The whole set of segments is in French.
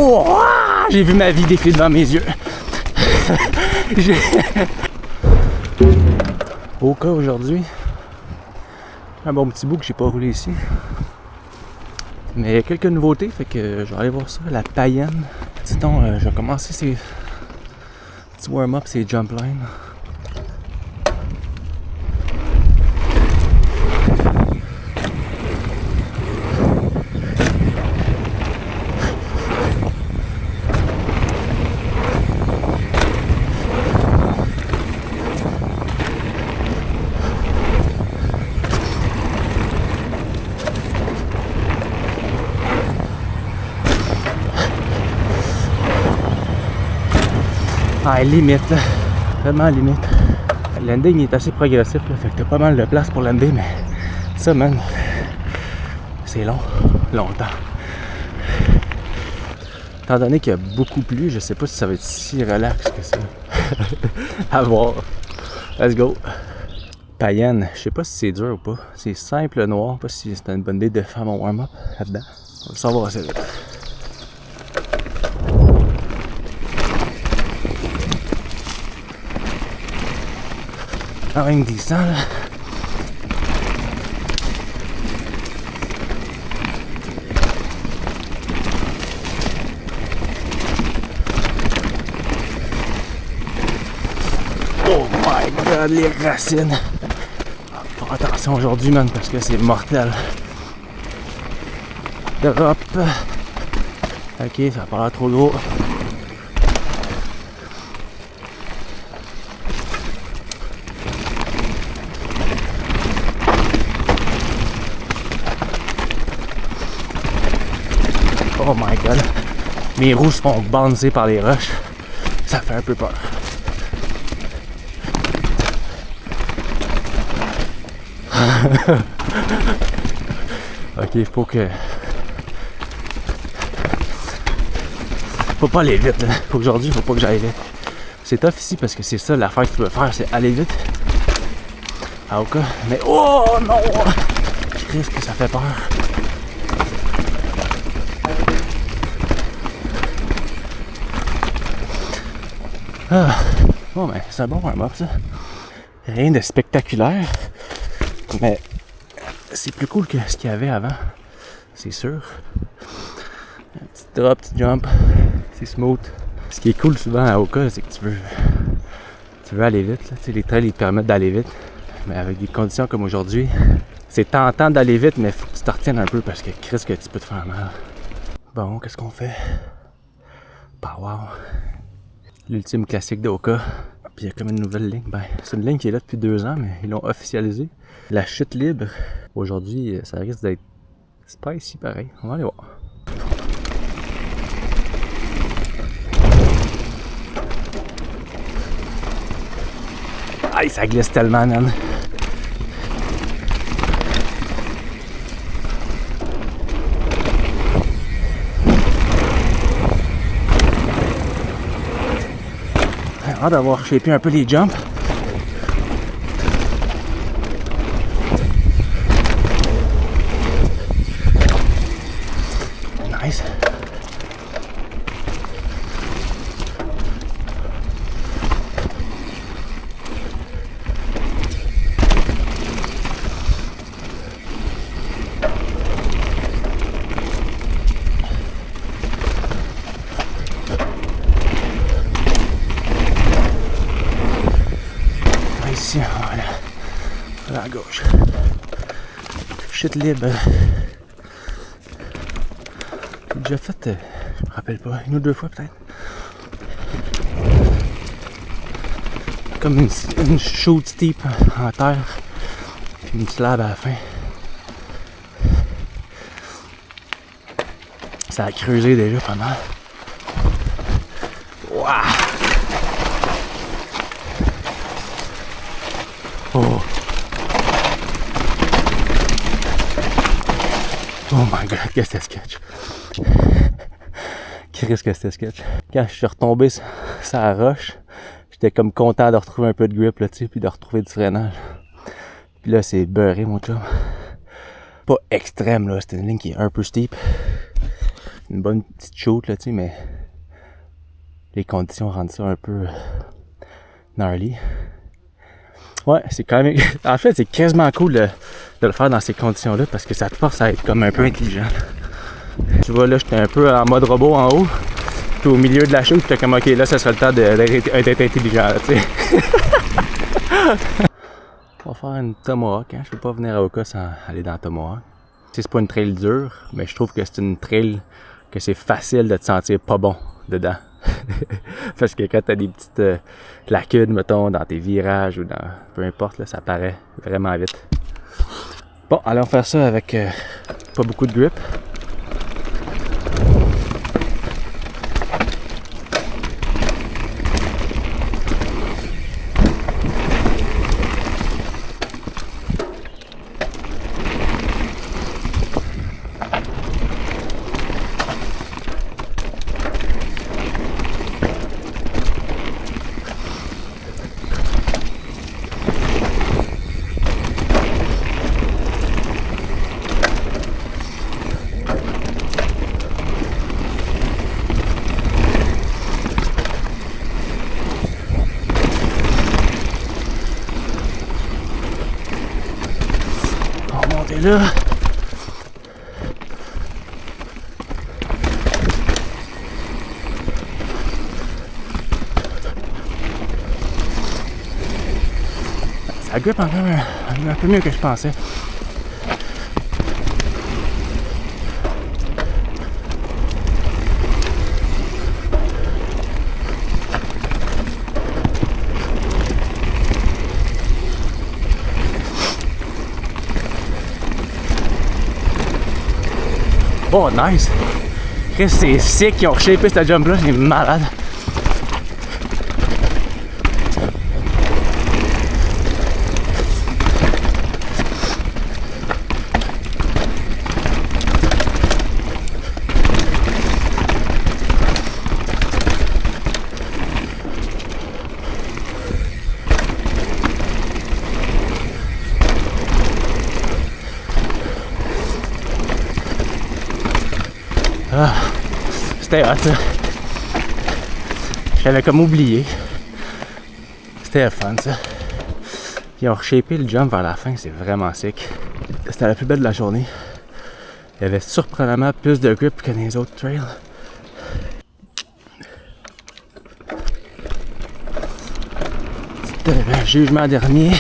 Oh, j'ai vu ma vie défiler devant mes yeux. Au cas aujourd'hui, un bon petit bout que j'ai pas roulé ici. Mais il y a quelques nouveautés, fait que je vais aller voir ça, la païenne. Dis-donc, je vais commencer ces petits warm-up, ces jump lines. Ah, limite, là. Vraiment limite. Le landing est assez progressif, là, fait que t'as pas mal de place pour lander, mais ça, man, c'est long, longtemps. Étant donné qu'il y a beaucoup plu, je sais pas si ça va être si relax que ça. À voir. Let's go. Païenne, je sais pas si c'est dur ou pas. C'est simple noir, je sais pas si c'est une bonne idée de faire mon warm-up là-dedans. On va le savoir assez vite. Quand même décent là. Oh my god, les racines! Faut attention aujourd'hui, man, parce que c'est mortel. Drop. Ok, ça a pas l'air trop gros. Oh my god. Mes roues se font bouncer par les roches. Ça fait un peu peur. Ok, faut pas aller vite là. Aujourd'hui, faut pas que j'aille vite. C'est tough ici parce que c'est ça l'affaire que tu veux faire, c'est aller vite. Ah, au cas. Mais oh non! Qu'est-ce que ça fait peur? Ah, bon ben, c'est un bon warm-up ça. Rien de spectaculaire, mais c'est plus cool que ce qu'il y avait avant, c'est sûr. Un petit drop, petit jump, c'est smooth. Ce qui est cool souvent à Oka, c'est que tu veux aller vite. Là. Tu sais, les trails ils te permettent d'aller vite, mais avec des conditions comme aujourd'hui, c'est tentant d'aller vite, mais faut que tu te retiennes un peu parce que Chris que tu peux te faire mal. Bon, qu'est-ce qu'on fait? Bah wow! L'ultime classique d'Oka. Puis il y a comme une nouvelle ligne. Ben, c'est une ligne qui est là depuis 2 ans, mais ils l'ont officialisée. La chute libre, aujourd'hui, ça risque d'être spicy pareil. On va aller voir. Aïe, ça glisse tellement, man. J'ai hâte d'avoir shapé un peu les jumps. Nice. Ici, voilà, à gauche. Chute libre. J'ai déjà fait, je me rappelle pas, 1 ou 2 fois peut-être. Comme une chute steep en terre, puis une slab à la fin. Ça a creusé déjà pas mal. Waouh! Oh! Oh my god, qu'est-ce que c'était sketch! Qu'est-ce que c'était sketch! Quand je suis retombé sur la roche, j'étais comme content de retrouver un peu de grip là, tu sais, puis de retrouver du freinage. Puis là, c'est beurré, mon chum. Pas extrême, là, c'était une ligne qui est un peu steep. une bonne petite shoot, là, tu sais, mais les conditions rendent ça un peu gnarly. Ouais, c'est quand même... En fait, c'est quasiment cool de le faire dans ces conditions-là parce que ça te force à être comme un peu intelligent. Tu vois, là, j'étais un peu en mode robot en haut. Puis au milieu de la chute, j'étais comme, ok, là, ça sera le temps d'être intelligent, tu sais. On va faire une tomahawk, hein. Je peux pas venir à Oka sans aller dans tomahawk. C'est pas une trail dure, mais je trouve que c'est une trail que c'est facile de te sentir pas bon dedans. Parce que quand t'as des petites lacunes, mettons, dans tes virages ou dans... peu importe, là, ça paraît vraiment vite. Bon, allons faire ça avec pas beaucoup de grip. Là. Ça grippe encore un peu mieux que je pensais. Oh, nice! Chris, c'est sick, ils ont reshapé cette jump-là, c'est malade! Ah, c'était hot, ça. J'avais comme oublié. C'était fun, ça. Ils ont reshapé le jump vers la fin, c'est vraiment sick. C'était la plus belle de la journée. Il y avait surprenamment plus de grip que dans les autres trails. C'était un jugement dernier.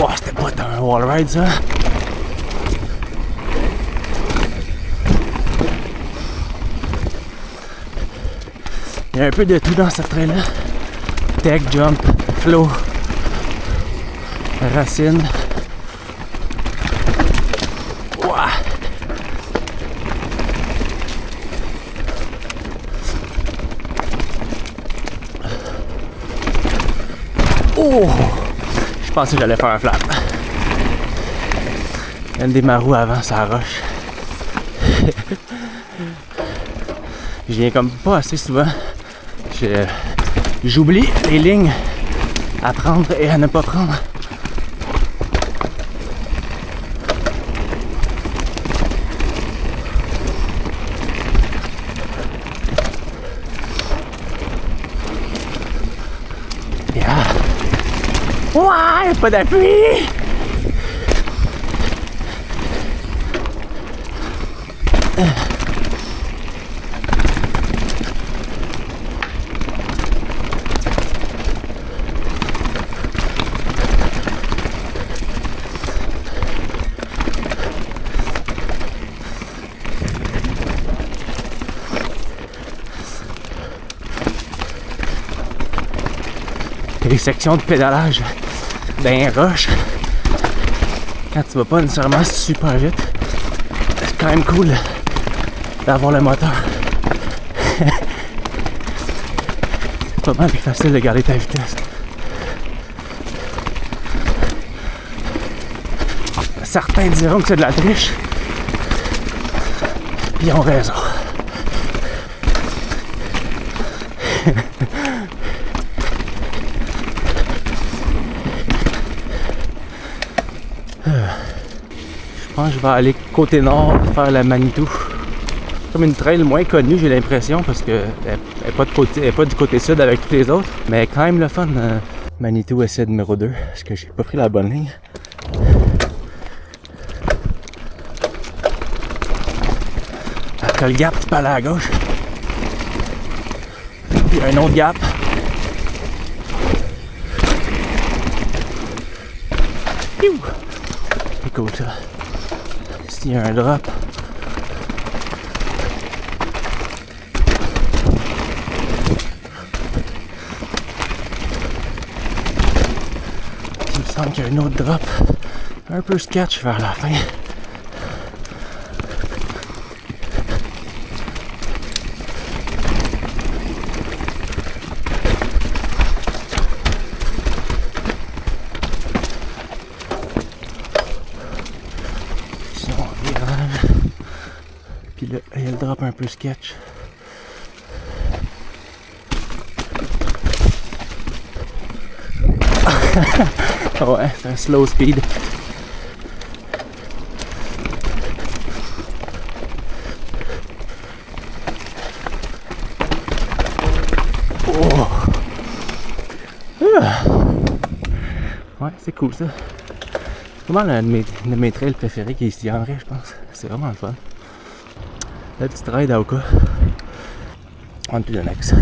Oh, c'était pas un wall ride, ça. Il y a un peu de tout dans cette trail-là. Tech, jump, flow, racine. Ouah. Oh! Je pensais que j'allais faire un flap. Il y a une des marous avant, ça roche. Je viens comme pas assez souvent. J'oublie les lignes à prendre et à ne pas prendre. Yeah. Ouais, pas d'appui! Les sections de pédalage d'un roche, quand tu vas pas nécessairement super vite, quand même cool d'avoir le moteur. C'est pas mal plus facile de garder ta vitesse. Certains diront que c'est de la triche. Ils ont raison. Je pense que je vais aller côté nord faire la Manitou. Comme une trail moins connue, j'ai l'impression, parce qu'elle n'est pas du côté sud avec tous les autres. Mais quand même le fun. Manitou essai numéro 2, parce que j'ai pas pris la bonne ligne. Après le gap, tu peux aller à gauche. Puis un autre gap. C'est cool ça. Ici, il y a un drop. Il me semble qu'il y a un autre drop. Un peu sketch vers la fin. Puis là, il y a le drop un peu sketch. Ouais, c'est un slow speed. Oh. Ouais, c'est cool ça. C'est vraiment l'un de mes trails préférés qui est ici en vrai, je pense. C'est vraiment le fun. La petite ride à Oka. On to the next.